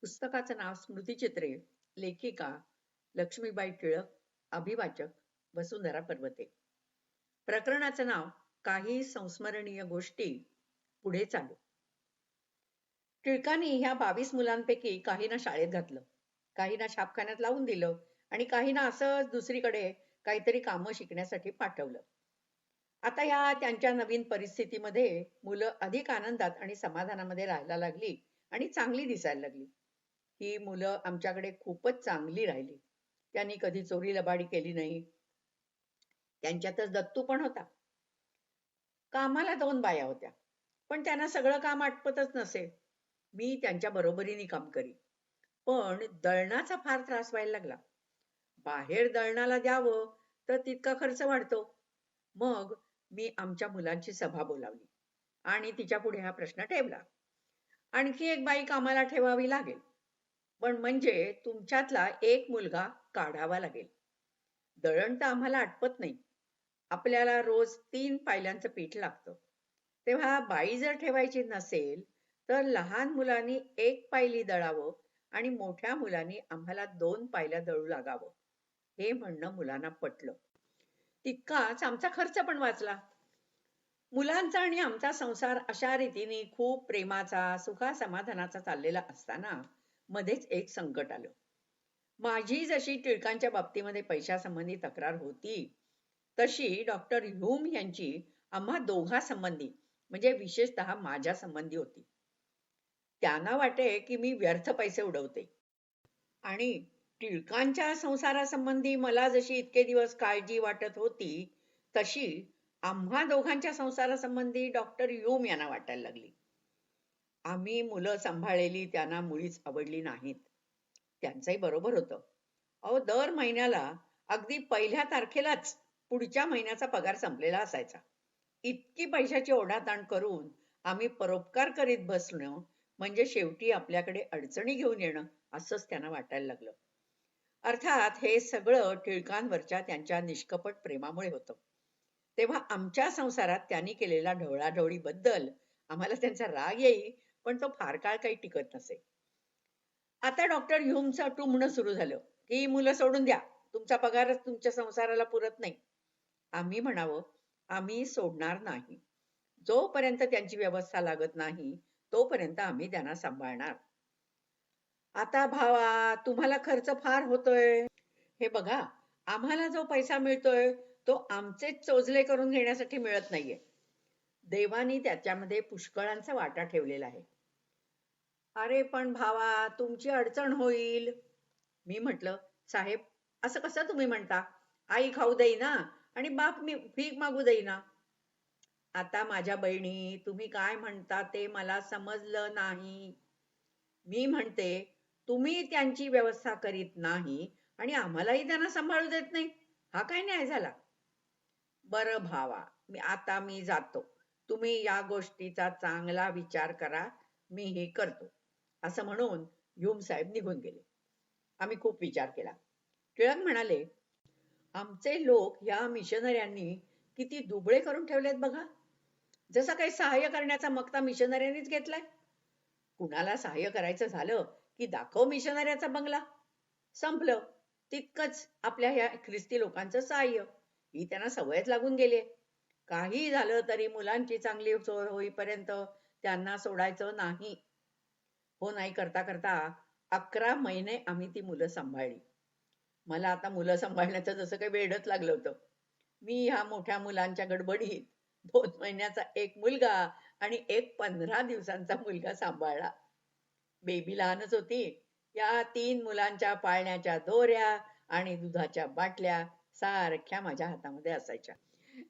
पुस्तकाचं नाव स्मृतिचित्रे, लेखिका लक्ष्मीबाई टिळक, अभिवाचक वसुंधरा पर्वते. प्रकरणाचं नाव काही संस्मरणीय गोष्टी पुढे चालू. टिळकांनी ह्या 22 मुलांपैकी काहींना शाळेत घातलं, काहींना छापखान्यात लावून दिलं आणि काहींना असंच दुसरीकडे काहीतरी कामं शिकण्यासाठी पाठवलं. आता या त्यांच्या नवीन परिस्थितीमध्ये मुलं अधिक आनंदात आणि समाधानामध्ये राहायला लागली आणि चांगली दिसायला लागली. ही मुलं आमच्याकडे खूपच चांगली राहिली. त्यांनी कधी चोरी लबाडी केली नाही. त्यांच्यातच दत्तू पण होता. कामाला 2 बाया होत्या. पण त्यांना सगळं काम आटपतच नसे. मी त्यांच्या बरोबरीने काम करी. पण दळणाचा फार त्रास व्हायला लागला. बाहेर दळणाला द्यावं तर तितका खर्च वाढतो. मग मी आमच्या मुलांची सभा बोलावली आणि तिच्यापुढे हा प्रश्न ठेवला. आणखी एक बाई कामाला ठेवावी लागेल. पण म्हणजे तुमच्यातला एक मुलगा काढावा लागेल. दळण तर आम्हाला आटपत नाही. आपल्याला रोज 3 पायल्यांचं पीठ लागतं. तेव्हा बाई जर ठेवायची नसेल, तर लहान मुलांनी 1 पायली दळावं आणि मोठ्या मुलांनी आम्हाला 2 पायल्या दळू लागावं. हे म्हणणं मुलांना पटलं. तितकाच आमचा खर्च पण वाचला. मुलांचा आणि आमचा संसार अशा रीतीने खूप प्रेमाचा, सुखासमाधानाचा चाललेला असताना मध्येच एक संकट आलं. माझी जशी टिळकांच्या बाबतीमध्ये पैशासंबंधी तक्रार होती, तशी डॉक्टर ह्यूम यांची आम्हा दोघांसंबंधी म्हणजे विशेषतः माझ्या संबंधी होती. त्यांना वाटे की मी व्यर्थ पैसे उडवते आणि टिळकांच्या संसारासंबंधी मला जशी इतके दिवस काळजी वाटत होती, तशी आम्हा दोघांच्या संसारासंबंधी डॉक्टर ह्यूम यांना वाटायला लागली. आम्ही मुलं सांभाळलेली त्यांना मुळीच आवडली नाहीत. त्यांचंही बरोबर होतं. अहो, दर महिन्याला अगदी 1ल्या तारखेलाच पुढच्या महिन्याचा पगार संपलेला असायचा. इतकी पैशाची ओढाताण करून आम्ही परोपकार करीत बसणं म्हणजे शेवटी आपल्याकडे अडचणी घेऊन येणं असंच त्यांना वाटायला लागलं. अर्थात हे सगळं टिळकांवरच्या त्यांच्या निष्कपट प्रेमामुळे होतं. तेव्हा आमच्या संसारात त्यांनी केलेल्या ढवळाढवळीबद्दल आम्हाला त्यांचा राग येई, पण तो फार काळ काही टिकत नसे. आता डॉक्टर ह्यूमचं टुमणं सुरू झालं, की मुलं सोडून द्या. तुमचा पगारच तुमच्या संसाराला पुरत नाही. आम्ही म्हणावं, आम्ही सोडणार नाही. जोपर्यंत त्यांची व्यवस्था लागत नाही, तोपर्यंत आम्ही त्यांना सांभाळणार. आता भावा, तुम्हाला खर्च फार होतोय. हे बघा, आम्हाला जो पैसा मिळतोय, तो आमचेच चोचले करून घेण्यासाठी मिळत नाहीये. देवानी त्याच्यामध्ये पुष्कळांचा वाटा ठेवलेला आहे. अरे पण भावा, तुमची अडचण होईल. मी म्हटलं, साहेब, असं कसं तुम्ही म्हणता? आई खाऊ देईना आणि बाप मी भीक मागू देईना. आता माझ्या बहिणी, तुम्ही काय म्हणता ते मला समजलं नाही. मी म्हणते, तुम्ही त्यांची व्यवस्था करीत नाही आणि आम्हालाही त्यांना सांभाळू देत नाही. हा काय न्याय झाला? बरं भावा, मी जातो. तुम्ही या गोष्टीचा चांगला विचार करा. मी हे करतो. असं म्हणून ह्यूम साहेब निघून गेले. आम्ही खूप विचार केला. टिळक म्हणाले, आमचे लोक या मिशनऱ्यांनी किती दुबळे करून ठेवलेत बघा. जसं काही सहाय्य करण्याचा मक्ता मिशनऱ्यांनीच घेतलाय. कुणाला सहाय्य करायचं झालं की दाखव मिशनऱ्याचा बंगला. संपलं. तितकंच आपल्या ह्या ख्रिस्ती लोकांचं सहाय्य. ही त्यांना सवयच लागून गेली. काही झालं तरी मुलांची चांगली सोय होईपर्यंत त्यांना सोडायचं नाही. हो नाही करता करता 11 महिने आम्ही ती मुलं सांभाळली. मला आता मुलं सांभाळण्याचं जसं काही वेडच लागलं होतं. मी ह्या मोठ्या मुलांच्या गडबडीत 2 महिन्याचा एक मुलगा आणि एक 15 दिवसांचा मुलगा सांभाळला. बेबी लहानच होती. या 3 मुलांच्या पाळण्याच्या दोऱ्या आणि दुधाच्या बाटल्या सारख्या माझ्या हातामध्ये असायच्या.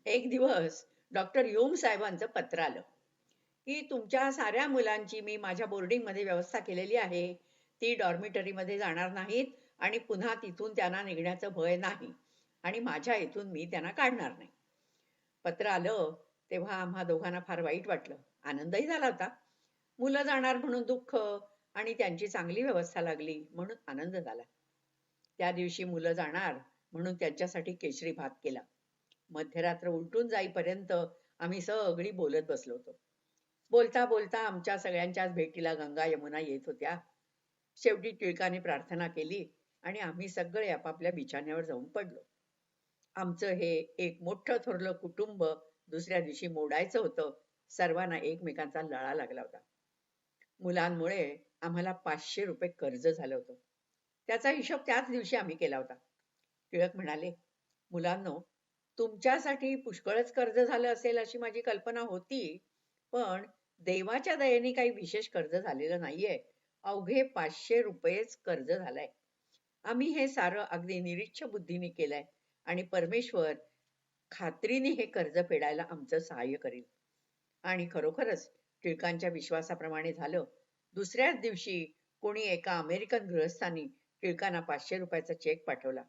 एक दिवस डॉक्टर ह्यूम साहेबांचं पत्र आलं, की तुमच्या साऱ्या मुलांची मी माझ्या बोर्डिंगमध्ये व्यवस्था केलेली आहे. ती डॉर्मिटरीमध्ये जाणार नाहीत आणि पुन्हा तिथून त्यांना निघण्याचं भय नाही आणि माझ्या इथून मी त्यांना काढणार नाही. पत्र आलं तेव्हा आम्हा दोघांना फार वाईट वाटलं. आनंदही झाला होता. मुलं जाणार म्हणून दुःख आणि त्यांची चांगली व्यवस्था लागली म्हणून आनंद झाला. त्या दिवशी मुलं जाणार म्हणून त्यांच्यासाठी केशरी भात केला. मध्यरात्र उलटून जाईपर्यंत आम्ही सगळी बोलत बसलो होतो. बोलता बोलता आमच्या सगळ्यांच्याच भेटीला गंगा यमुना येत होत्या. शेवटी टिळकाने प्रार्थना केली आणि आम्ही सगळे आपापल्या बिछाण्यावर जाऊन पडलो. आमचं हे एक मोठं थोरलं कुटुंब दुसऱ्या दिवशी मोडायचं होतं. सर्वांना एकमेकांचा लळा लागला होता. मुलांमुळे आम्हाला 500 रुपये कर्ज झालं होतं. त्याचा हिशोब त्याच दिवशी आम्ही केला होता. टिळक म्हणाले, मुलांनो, तुमच्यासाठी पुष्कळच कर्ज झालं असेल अशी माझी कल्पना होती, पण देवाच्या दयेने काही विशेष कर्ज झालेलं नाहीये. अवघे 500 रुपयेच कर्ज झालंय. आम्ही हे सारं अगदी निरीच्छ बुद्धीने केलंय आणि परमेश्वर खात्रीने हे कर्ज फेडायला आमचं सहाय्य करेल. आणि खरोखरच टिळकांच्या विश्वासाप्रमाणे झालं. दुसऱ्याच दिवशी कोणी एका अमेरिकन गृहस्थानी टिळकांना 500 रुपयाचा चेक पाठवला.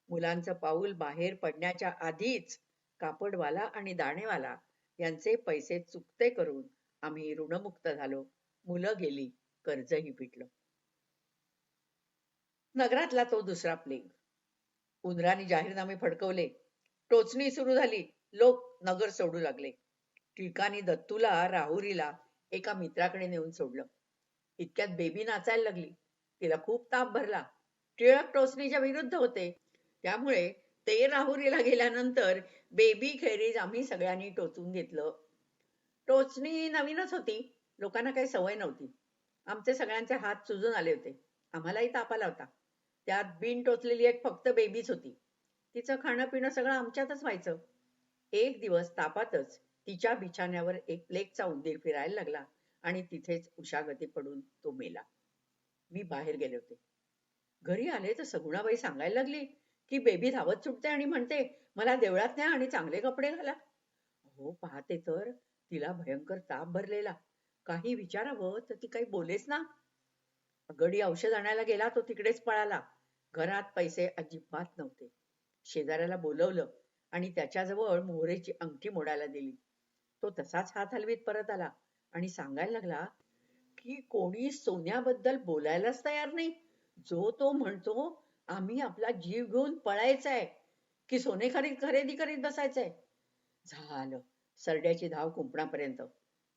मुलांचं पाऊल बाहेर पडण्याच्या आधीच कापडवाला आणि दाणेवाला यांचे पैसे चुकते करून आम्ही ऋणमुक्त झालो. मुलं गेली, कर्जही फिटलं. नगरातला तो दुसरा प्लेग. उंदराने जाहीरनामे फडकवले. टोचणी सुरू झाली. लोक नगर सोडू लागले. टिळकांनी दत्तूला राहुरीला एका मित्राकडे नेऊन सोडलं. इतक्यात बेबी नाचायला लागली. तिला खूप ताप भरला. टिळक टोचणीच्या विरुद्ध होते. त्यामुळे ते राहुरीला गेल्यानंतर बेबी खेरीज आम्ही सगळ्यांनी टोचून घेतलं. टोचणी नवीनच होती. लोकांना काही सवय नव्हती. आमचे सगळ्यांचे हात सुजून आले होते. आम्हालाही ताप आला होता. त्यात बिन टोचलेली एक फक्त बेबीच होती. तिचं खाणं पिणं सगळं आमच्यातच व्हायचं. एक दिवस तापातच तिच्या बिछाण्यावर एक प्लेगचा उंदीर फिरायला लागला आणि तिथेच उशागती पडून तो मेला. मी बाहेर गेले होते. घरी आले तर सगुणाबाई सांगायला लागली की बेबी धावत सुटते आणि म्हणते, मला देवळात न्या आणि चांगले कपडे घाला. हो, पाहते तर तिला भयंकर ताप भरलेला. काही विचारावं तर ती काही बोलेच ना. गडी औषध आणायला गेला तो तिकडेच पळाला. घरात पैसे अजिबात नव्हते. शेजाऱ्याला बोलवलं आणि त्याच्याजवळ मोहरेची अंगठी मोडायला दिली. तो तसाच हात हलवीत परत आला आणि सांगायला लागला की कोणी सोन्याबद्दल बोलायलाच तयार नाही. जो तो म्हणतो आम्ही आपला जीव घेऊन पळायचंय की सोने खरेदी करीत बसायचंय. झालं. सरड्याची धाव कुंपणापर्यंत.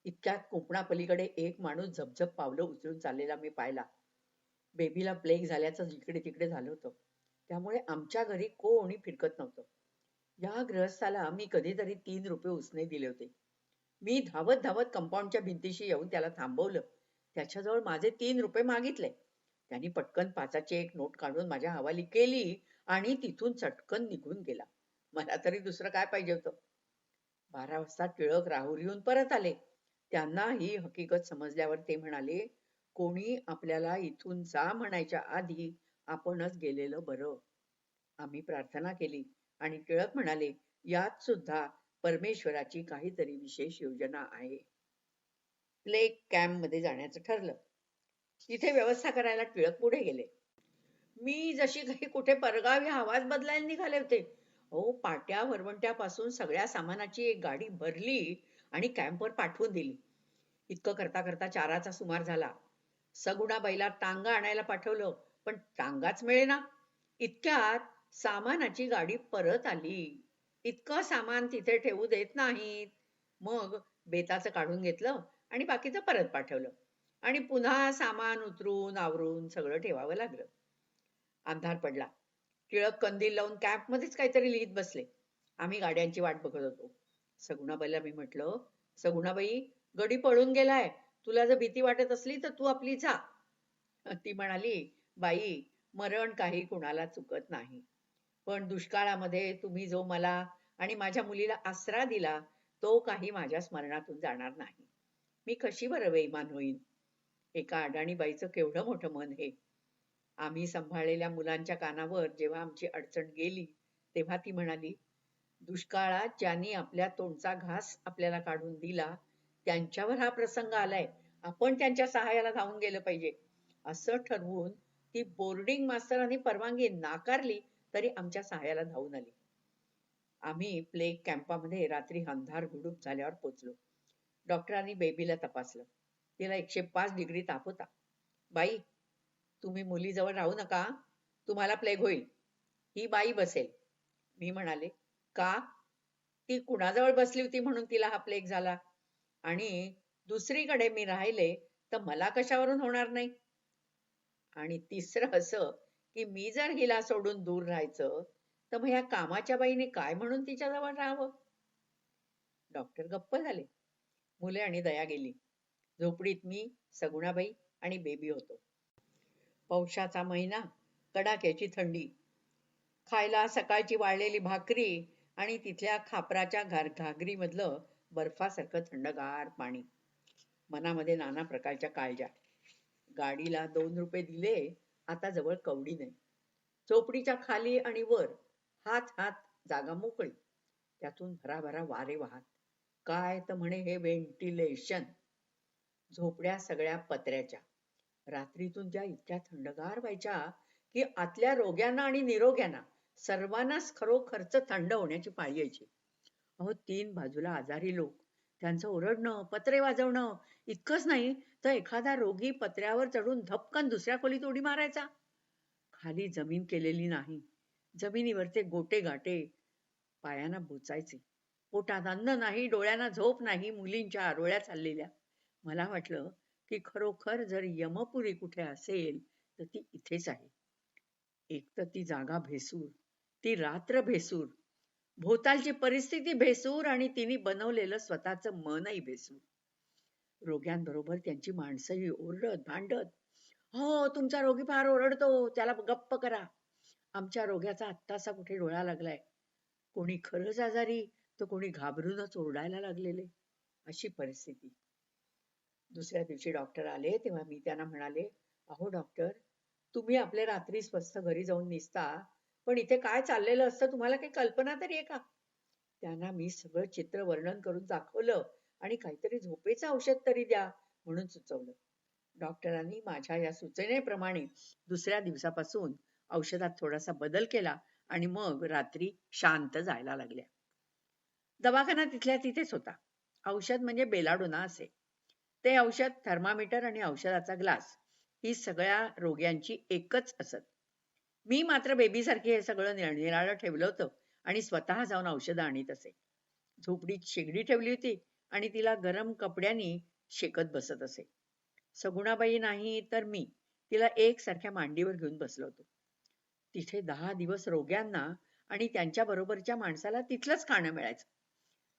इतक्यात कुंपणापलीकडे एक माणूस झपझप पावलं उचलून चाललेला मी पाहिला. बेबीला प्लेग झाल्याचं जिकडे तिकडे झालं होतं. त्यामुळे आमच्या घरी कोणी फिरकत नव्हतं. या गृहस्थाला मी कधीतरी 3 रुपये उसने दिले होते. मी धावत धावत कंपाऊंडच्या भिंतीशी येऊन त्याला थांबवलं. त्याच्याजवळ माझे 3 रुपये मागितले. त्यांनी पटकन 5ची एक नोट काढून माझ्या हवाली केली आणि तिथून चटकन निघून गेला. मला तरी दुसरं काय पाहिजे होतं. 12 वाजता टिळक राहुरीहून परत आले. त्यांना ही हकीकत समजल्यावर ते म्हणाले, कोणी आपल्याला इथून जा म्हणायच्या आधी आपणच गेलेलं बरं. आम्ही प्रार्थना केली आणि टिळक म्हणाले, यात सुद्धा परमेश्वराची काहीतरी विशेष योजना आहे. प्लेग कॅम्प मध्ये जाण्याचं ठरलं. तिथे व्यवस्था करायला टिळक पुढे गेले. मी जशी काही कुठे परगावी आवाज बदलायला निघाले होते. पाट्या वरवंट्यापासून सगळ्या सामानाची एक गाडी भरली आणि कॅम्पवर पाठवून दिली. इतकं करता करता 4चा सुमार झाला. सगुणाबाईला टांगा आणायला पाठवलं, पण टांगाच मिळेना. इतक्यात सामानाची गाडी परत आली. इतकं सामान तिथे ठेवू देत नाहीत. मग बेताचं काढून घेतलं आणि बाकीचं परत पाठवलं आणि पुन्हा सामान उतरून आवरून सगळं ठेवावं लागलं. अंधार पडला. टिळक कंदील लावून कॅम्पमध्येच काहीतरी लिहित बसले. आम्ही गाड्यांची वाट बघत होतो. सगुणाबाईला मी म्हटलं, सगुणाबाई, गडी पळून गेलाय. तुला जर भीती वाटत असली तर तू आपली जा. ती म्हणाली, बाई, मरण काही कुणाला चुकत नाही. पण दुष्काळामध्ये तुम्ही जो मला आणि माझ्या मुलीला आसरा दिला, तो काही माझ्या स्मरणातून जाणार नाही. मी कशी बरं बेईमान होईन? एका अडाणी बाईचं केवढं मोठं मन हे. आम्ही सांभाळलेल्या मुलांच्या कानावर जेव्हा आमची अडचण गेली, तेव्हा ती म्हणाली, दुष्काळात ज्यांनी आपल्या तोंडचा घास आपल्याला काढून दिला, त्यांच्यावर हा प्रसंग आलाय. आपण त्यांच्या सहाय्याला धावून गेलं पाहिजे. असं ठरवून ती बोर्डिंग मास्तरांनी परवानगी नाकारली तरी आमच्या सहाय्याला धावून आली. आम्ही प्लेग कॅम्पामध्ये रात्री अंधार गुडूप झाल्यावर पोचलो. डॉक्टरांनी बेबीला तपासलं. तिला 105 डिग्री ताप होता. बाई, तुम्ही मुलीजवळ राहू नका. तुम्हाला प्लेग होईल. ही बाई बसेल. मी म्हणाले, का? ती कुणाजवळ बसली होती म्हणून तिला हा प्लेग झाला? आणि दुसरीकडे मी राहिले तर मला कशावरून होणार नाही? आणि तिसरं असं की मी जर हिला सोडून दूर राहायचं तर मग ह्या कामाच्या बाईने काय म्हणून तिच्याजवळ राहावं. डॉक्टर गप्प झाले. मुले आणि दया गेली. झोपडीत मी, सगुणाबाई आणि बेबी होतो. पौषाचा महिना, कडाक्याची थंडी. खायला सकाळची वाळलेली भाकरी आणि तिथल्या खापराच्या घागरीमधलं बर्फासारखं थंडगार पाणी. मनामध्ये नाना प्रकारच्या काळज्या. गाडीला 2 रुपये दिले, आता जवळ कवडी नाही. चोपडीच्या खाली आणि वर हात हात जागा मोकळी. त्यातून भराभरा वारे वाहत. काय तर म्हणे हे व्हेंटिलेशन. झोपड्या सगळ्या पत्र्याच्या. रात्रीतून त्या इतक्या थंडगार व्हायच्या की आतल्या रोग्यांना आणि निरोग्यांना सर्वांनाच खरोखरच थंड होण्याची पाळी यायची. अहो, 3 बाजूला आजारी लोक, त्यांचं ओरडणं, पत्रे वाजवणं. इतकंच नाही तर एखादा रोगी पत्र्यावर चढून धपकन दुसऱ्या खोलीत उडी मारायचा. खाली जमीन केलेली नाही. जमिनीवरचे गोटे गाटे पायांना बोचायचे. पोटात अन्न नाही, डोळ्यांना झोप नाही, मुलींच्या आरोळ्या चाललेल्या. मला वाटलं की खरोखर जर यमपुरी कुठे असेल तर ती इथेच आहे. एक तर ती जागा भेसूर, ती रात्र भेसूर, भोवतालची परिस्थिती भेसूर आणि तिने बनवलेलं स्वतःचं मनही भेसूर. रोग्यांबरोबर त्यांची माणसंही ओरडत भांडत. हो, तुमचा रोगी फार ओरडतो, त्याला गप्प करा. आमच्या रोग्याचा आत्तासा कुठे डोळा लागलाय. कोणी खरंच आजारी तर कोणी घाबरूनच ओरडायला लागलेले. अशी परिस्थिती. दुसऱ्या दिवशी डॉक्टर आले तेव्हा मी त्यांना म्हणाले, अहो डॉक्टर, तुम्ही आपल्या रात्री स्वस्त घरी जाऊन निसता, पण इथे काय चाललेलं असतं तुम्हाला काही कल्पना तरी आहे का. त्यांना मी सगळं चित्र वर्णन करून दाखवलं आणि काहीतरी झोपेचं औषध तरी द्या म्हणून सुचवलं. डॉक्टरांनी माझ्या या सूचनेप्रमाणे दुसऱ्या दिवसापासून औषधात थोडासा बदल केला आणि मग रात्री शांत जायला लागल्या. दवाखाना तिथल्या तिथेच होता. औषध म्हणजे बेलाडोना असे. ते औषध, थर्मामीटर आणि औषधाचा ग्लास ही सगळ्या रोग्यांची एकच असत. मी मात्र बेबीसारखी हे सगळं निराळं ठेवलं होतं आणि स्वतः जाऊन औषधं आणीत असे. झोपडीत शेगडी ठेवली होती आणि तिला गरम कपड्यांनी शेकत बसत असे. सगुणाबाई नाही तर मी तिला एकसारख्या मांडीवर घेऊन बसलो होतो. तिथे 10 दिवस रोग्यांना आणि त्यांच्या बरोबरच्या माणसाला तिथलंच खाणं मिळायचं.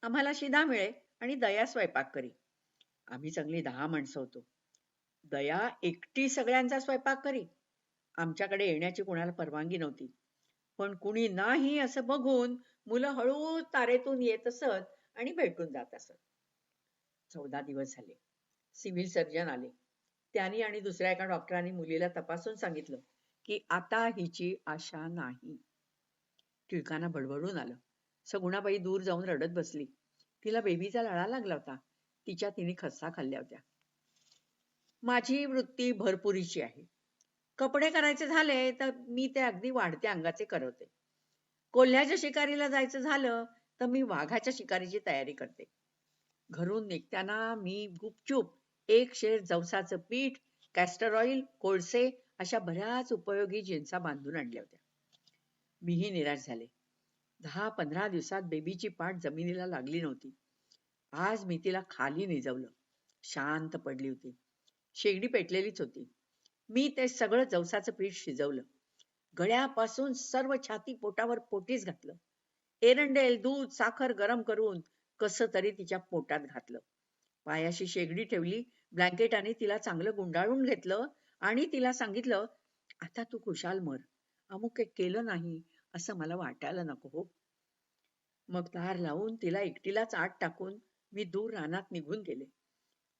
आम्हाला शिधा मिळे आणि दया स्वयंपाक करी. आम्ही चांगली 10 माणसं होतो. दया एकटी सगळ्यांचा स्वयंपाक करी. आमच्याकडे येण्याची कोणाला परवानगी नव्हती. पण कुणी नाही असं बघून मुलं हळू तारेतून येत असत आणि भेटून जात असत. 14 दिवस झाले. सिव्हिल सर्जन आले. त्यांनी आणि दुसऱ्या एका डॉक्टरांनी मुलीला तपासून सांगितलं की आता हिची आशा नाही. टिळकांना बडबडून आलं. सगुणाबाई दूर जाऊन रडत बसली. तिला बेबीचा लळा लागला होता. तिच्या तिने खस्सा खाल्ल्या होत्या. माझी वृत्ती भरपुरीची आहे. कपडे करायचे झाले तर मी ते अगदी वाढत्या अंगाचे करवते. कोल्ह्याच्या शिकारीला जायचं झालं तर मी वाघाच्या शिकारीची तयारी करते. घरून निघताना मी गुपचूप 1 शेर जवसाचं पीठ, कॅस्टर ऑइल, कोळसे अशा बऱ्याच उपयोगी जिन्सा बांधून आणल्या होत्या. मीही निराश झाले. 10-15 दिवसात बेबीची पाठ जमिनीला लागली नव्हती. आज मी तिला खाली निजवलं. शांत पडली होती. शेगडी पेटलेलीच होती. मी ते सगळं जवसाचं पीठ शिजवलं. गळ्यापासून सर्व छाती पोटावर पोटीस घातलं. एरंडेल, दूध, साखर गरम करून कसं तरी तिच्या पोटात घातलं. पायाशी शेगडी ठेवली, ब्लँकेटाने तिला चांगलं गुंडाळून घेतलं आणि तिला सांगितलं, आता तू खुशाल मर. अमुक एक केलं नाही असं मला वाटायला नको हो. मग दार लावून तिला एकटीलाच आत टाकून मी दूर रानात निघून गेले.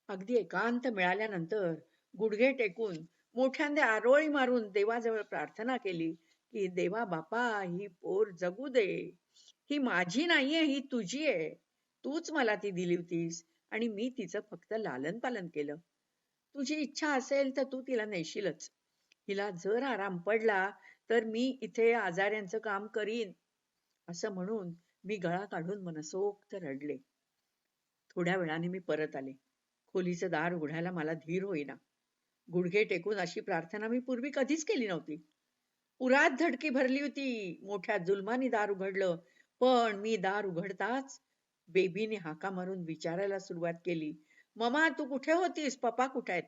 अगदी एकांत मिळाल्यानंतर गुडघे टेकून मोठ्यांदे आरोळी मारून देवाजवळ प्रार्थना केली की देवा बापा, ही पोर जगू दे. ही माझी नाहीये, ही तुझी आहे. तूच मला ती दिली होतीस आणि मी तिचं फक्त लालन पालन केलं. तुझी इच्छा असेल तर तू तिला नेशीलच. हिला जर आराम पडला तर मी इथे आजाऱ्यांचं काम करीन. असं म्हणून मी गळा काढून मनसोक्त रडले. थोड्या वेळाने मी परत आले. खोलीचं दार उघडायला मला धीर होईना. गुडघे टेकून अशी प्रार्थना मी पूर्वी कधीच केली नव्हती. उरात धडकी भरली होती. मोठ्या जुलमानी दार उघडलं. पण मी दार उघडताच बेबीने हाका मारून विचारायला सुरुवात केली, ममा तू कुठे होतीस? पप्पा कुठे आहेत?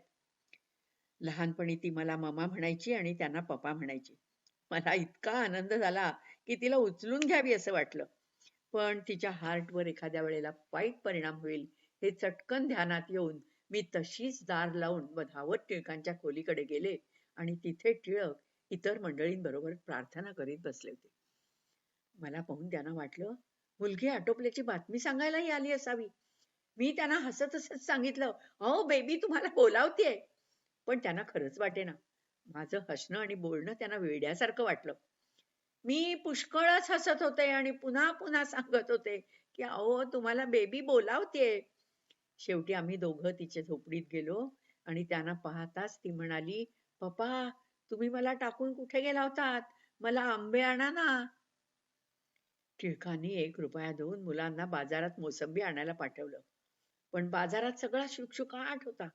लहानपणी ती मला ममा म्हणायची आणि त्यांना पप्पा म्हणायची. मला इतका आनंद झाला की तिला उचलून घ्यावी असं वाटलं. पण तिच्या हार्टवर एखाद्या वेळेला वाईट परिणाम होईल हे चटकन ध्यानात येऊन मी तशीच दार लावून व धावत टिळकांच्या खोलीकडे गेले आणि तिथे टिळक इतर मंडळींबरोबर प्रार्थना करीत बसले होते. मला पाहून त्यांना वाटलं मुलगी आटोपल्याची बातमी सांगायलाही आली असावी. मी त्यांना हसत हसत सांगितलं, "अहो बेबी तुम्हाला बोलावतेय." पण त्यांना खरंच वाटेना. माझं हसणं आणि बोलणं त्यांना वेड्यासारखं वाटलं. मी पुष्कळच हसत होते आणि पुन्हा पुन्हा सांगत होते, की "अहो तुम्हाला बेबी बोलावतेय." शेवटी आम्ही दोघं तिच्या झोपडीत गेलो आणि त्यांना पाहताच ती म्हणाली, "पप्पा, तुम्ही मला टाकून कुठे गेला होतात? मला आंबे आणा ना." टिळकांनी ₹1 देऊन मुलांना बाजारात मोसंबी आणायला पाठवलं. पण बाजारात सगळा शुकशुकाट होता.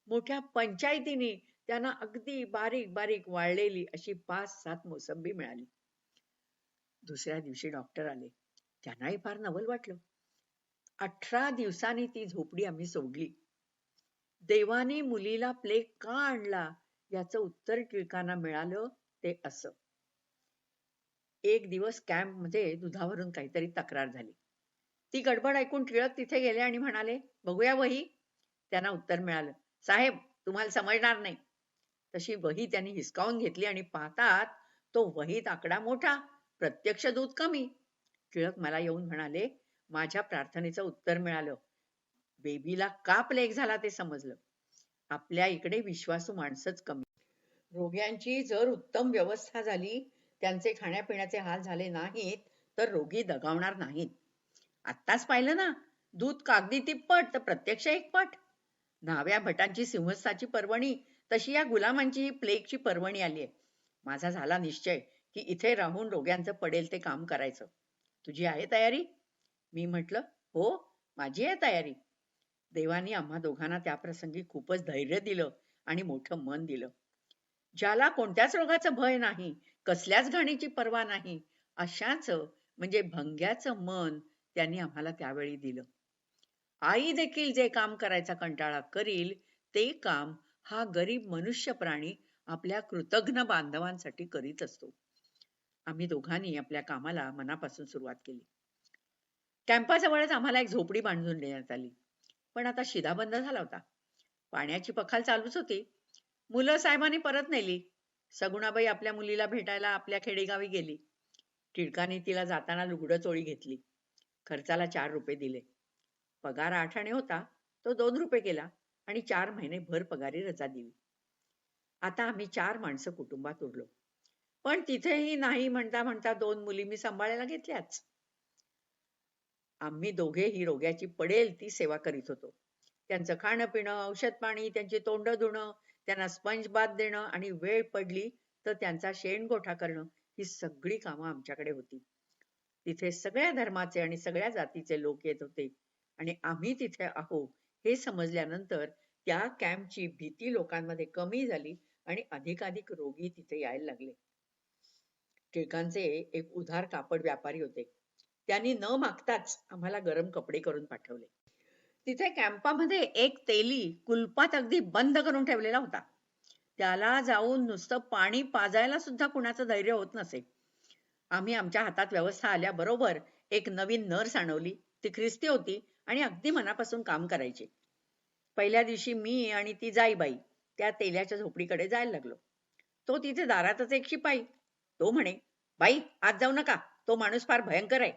मोठ्या पंचायतीने त्यांना अगदी बारीक बारीक वाळलेली अशी 5-7 मोसंबी मिळाली. दुसऱ्या दिवशी डॉक्टर आले. त्यांनाही फार नवल वाटलं. 18 दिवसांनी ती झोपडी आम्ही सोडली. देवाने मुलीला प्लेग का आणला याचं उत्तर टिळकांना मिळालं ते असं. एक दिवस कॅम्पमध्ये दुधावरून काहीतरी तक्रार झाली. ती गडबड ऐकून टिळक तिथे गेले आणि म्हणाले, "बघूया वही." त्यांना उत्तर मिळालं, "साहेब, तुम्हाला समजणार नाही." तशी वही त्यांनी हिसकावून घेतली आणि पाहतात तो वहीत आकडा मोठा, प्रत्यक्ष दूध कमी. टिळक मला येऊन म्हणाले, "माझ्या प्रार्थनेचं उत्तर मिळालं. बेबीला का प्लेग झाला ते समजलं. आपल्या इकडे विश्वासू माणसंच कमी." रोग्यांची जर उत्तम व्यवस्था झाली, त्यांचे खाण्यापिण्याचे हाल झाले नाहीत, तर रोगी दगावणार नाहीत. आत्ताच पाहिलं ना, दूध कागदी तिप्पट तर प्रत्यक्ष एकपट. न्हाव्या भटांची सिंहस्थाची पर्वणी, तशी या गुलामांची ही प्लेगची पर्वणी आली आहे. माझा झाला निश्चय की इथे राहून रोग्यांचं पडेल ते काम करायचं. तुझी आहे तयारी? मी म्हटलं, हो, माझी आहे तयारी. देवानी आम्हा दोघांना त्या प्रसंगी खूपच धैर्य दिलं आणि मोठं मन दिलं. ज्याला कोणत्याच रोगाचं भय नाही, कसल्याच घाणीची पर्वा नाही, अशाचं म्हणजे भंग्याचं मन त्यांनी आम्हाला त्यावेळी दिलं. आई देखील जे काम करायचा कंटाळा करील, ते काम हा गरीब मनुष्य प्राणी आपल्या कृतघ्न बांधवांसाठी करीत असतो. आम्ही दोघांनी आपल्या कामाला मनापासून सुरुवात केली. कॅम्पाजवळच आम्हाला एक झोपडी बांधून देण्यात आली. पण आता शिदा बंद झाला होता. पाण्याची पखाल चालूच होती. मुलं साहेबांनी परत नेली. सगुणाबाई आपल्या मुलीला भेटायला आपल्या खेडेगावी गेली. टिळकांनी तिला जाताना लुगडं चोळी घेतली. खर्चाला ₹4 दिले. पगार 8 आणे होता, तो ₹2 केला आणि 4 महिने भर पगारी रजा दिली. आता आम्ही 4 माणसं कुटुंबात उरलो. पण तिथेही नाही म्हणता म्हणता 2 मुली मी सांभाळायला घेतल्याच. आम्ही दोघेही रोग्याची पडेल ती सेवा करीत होतो. त्यांचं खाणं पिणं, औषध पाणी, त्यांची तोंड धुणं, त्यांना स्पंज बाथ देणं आणि वेळ पडली तर त्यांचा शेणगोठा करणं, ही सगळी कामं आमच्याकडे होती. तिथे सगळ्या धर्माचे आणि सगळ्या जातीचे लोक येत होते आणि आम्ही तिथे आहो हे समजल्यानंतर त्या कॅम्पची भीती लोकांमध्ये कमी झाली आणि अधिकाधिक रोगी तिथे यायला लागले. टिळकांचे एक उधार कापड व्यापारी होते. त्यांनी न मागताच आम्हाला गरम कपडे करून पाठवले. तिथे कॅम्पामध्ये एक तेली कुलपात अगदी बंद करून ठेवलेला होता. त्याला जाऊन नुसतं पाणी पाजायला सुद्धा कुणाचं धैर्य होत नसे. आम्ही आमच्या हातात व्यवस्था आल्याबरोबर एक नवीन नर्स आणवली. ती ख्रिस्ती होती आणि अगदी मनापासून काम करायची. पहिल्या दिवशी मी आणि ती जाईबाई त्या तेल्याच्या झोपडीकडे जायला लागलो. तो तिथे दारातच एक शिपाई. तो म्हणे, "बाई, आत जाऊ नका. तो माणूस फार भयंकर आहे."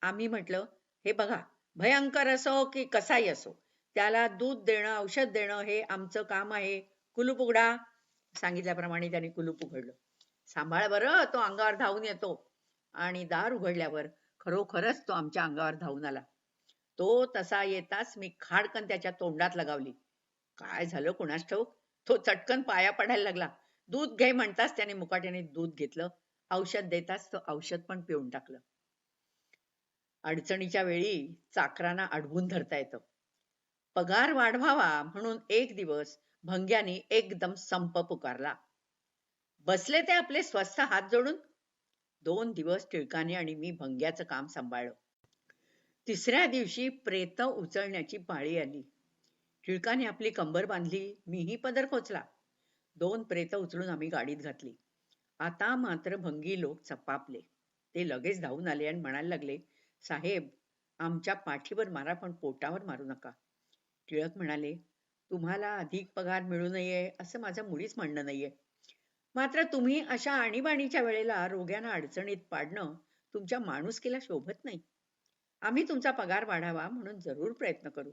आम्ही म्हटलं, "हे बघा, भयंकर असो की कसाही असो, त्याला दूध देणं, औषध देणं हे आमचं काम आहे. कुलूप उघडा." सांगितल्याप्रमाणे त्याने कुलूप उघडलं. "सांभाळ बरं, तो अंगावर धावून येतो." आणि दार उघडल्यावर खरोखरच तो आमच्या अंगावर धावून आला. तो तसा येताच मी खाडकन त्याच्या तोंडात लगावली. काय झालं कुणास ठाऊक, तो चटकन पाया पडायला लागला. दूध घे म्हणताच त्याने मुकाट्याने दूध घेतलं. औषध देताच तो औषध पण पिऊन टाकलं. अडचणीच्या वेळी चाकरांना अडवून धरता येतं. पगार वाढवावा म्हणून एक दिवस भंग्यानी एकदम संप पुकारला. बसले ते आपले स्वस्थ हात जोडून. 2 दिवस टिळकाने आणि मी भंग्याचं काम सांभाळलं. तिसऱ्या दिवशी प्रेत उचलण्याची पाळी आली. टिळकाने आपली कंबर बांधली, मीही पदर खोचला. 2 प्रेतं उचलून आम्ही गाडीत घातली. आता मात्र भंगी लोक चपापले. ते लगेच धावून आले आणि म्हणायला लागले, साहेब, आमच्या पाठीवर मारा पण पोटावर मारू नका. टिळक म्हणाले, तुम्हाला अधिक पगार मिळू नये असं माझं मुळीच म्हणणं नाहीये. मात्र तुम्ही अशा आणीबाणीच्या वेळेला रोग्यांना अडचणीत पाडणं तुमच्या माणुसकीला शोभत नाही. आम्ही तुमचा पगार वाढावा म्हणून जरूर प्रयत्न करू.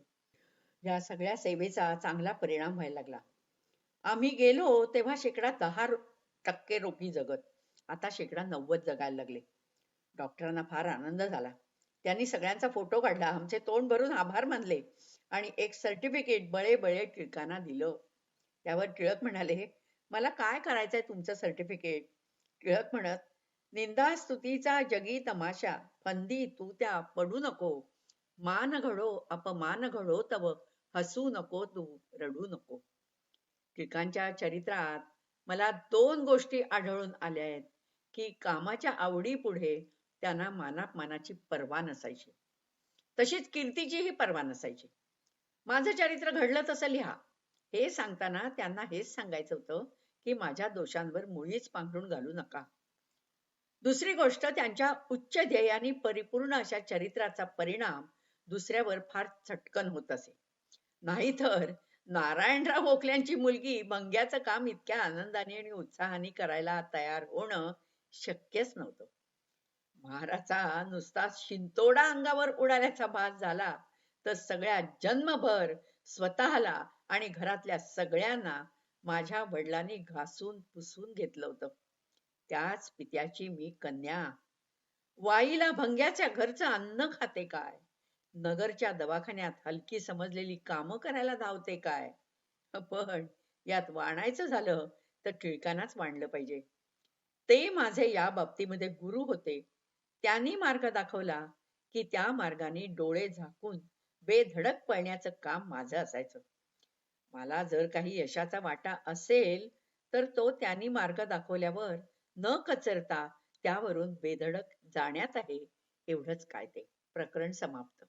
या सगळ्या सेवेचा चांगला परिणाम व्हायला लागला. आम्ही गेलो तेव्हा शेकडा 10% रोगी जगत. आता शेकडा 90 जगायला लागले. डॉक्टरांना फार आनंद झाला. त्यांनी सगळ्यांचा फोटो काढला, आमचे तोंड भरून आभार मानले आणि एक सर्टिफिकेट बळे टिळकांना दिलं. त्यावर टिळक म्हणाले, मला काय करायचंय तुमचं सर्टिफिकेट? टिळक म्हणत, निंदा स्तुतीचा जगी तमाशा, फंदी तू त्या पडू नको. मान घडो अपमान घडो तव, हसू नको तू रडू नको. टिळकांच्या चरित्रात मला 2 गोष्टी आढळून आल्या आहेत, की कामाच्या आवडी पुढे त्यांना मानापमानाची पर्वा नसायची. तशीच कीर्तीचीही पर्वा नसायची. माझं चरित्र घडलं तसं लिहा. हे सांगताना त्यांना हेच सांगायचं होतं, की माझ्या दोषांवर मुळीच पांघरून घालू नका. दुसरी गोष्ट, त्यांच्या उच्च ध्येयाने परिपूर्ण अशा चरित्राचा परिणाम दुसऱ्यावर फार चटकन होत असे. नाहीतर नारायणराव गोखल्यांची मुलगी भंग्याचं काम इतक्या आनंदाने आणि उत्साहाने करायला तयार होणं शक्यच नव्हतं. महाराचा नुसता शिंतोडा अंगावर उडाल्याचा भास झाला तर सगळ्या जन्मभर स्वतःला आणि घरातल्या सगळ्यांना माझ्या वडिलांनी घासून पुसून घेतलं होतं. त्याच पित्याची मी कन्या. वाईला भंग्याच्या घरचं अन्न खाते काय? नगरच्या दवाखान्यात हलकी समजलेली कामं करायला धावते काय? पण यात वाणायचं झालं तर टिळकांनाच वाढलं पाहिजे. ते माझे या बाबतीमध्ये गुरु होते. त्यांनी मार्ग दाखवला की त्या मार्गाने डोळे झाकून बेधडक पळण्याचं काम माझं असायचं. मला जर काही यशाचा वाटा असेल तर तो त्यांनी मार्ग दाखवल्यावर न कचरता त्यावरून बेधडक जाण्यात आहे. एवढंच काय ते. प्रकरण समाप्त.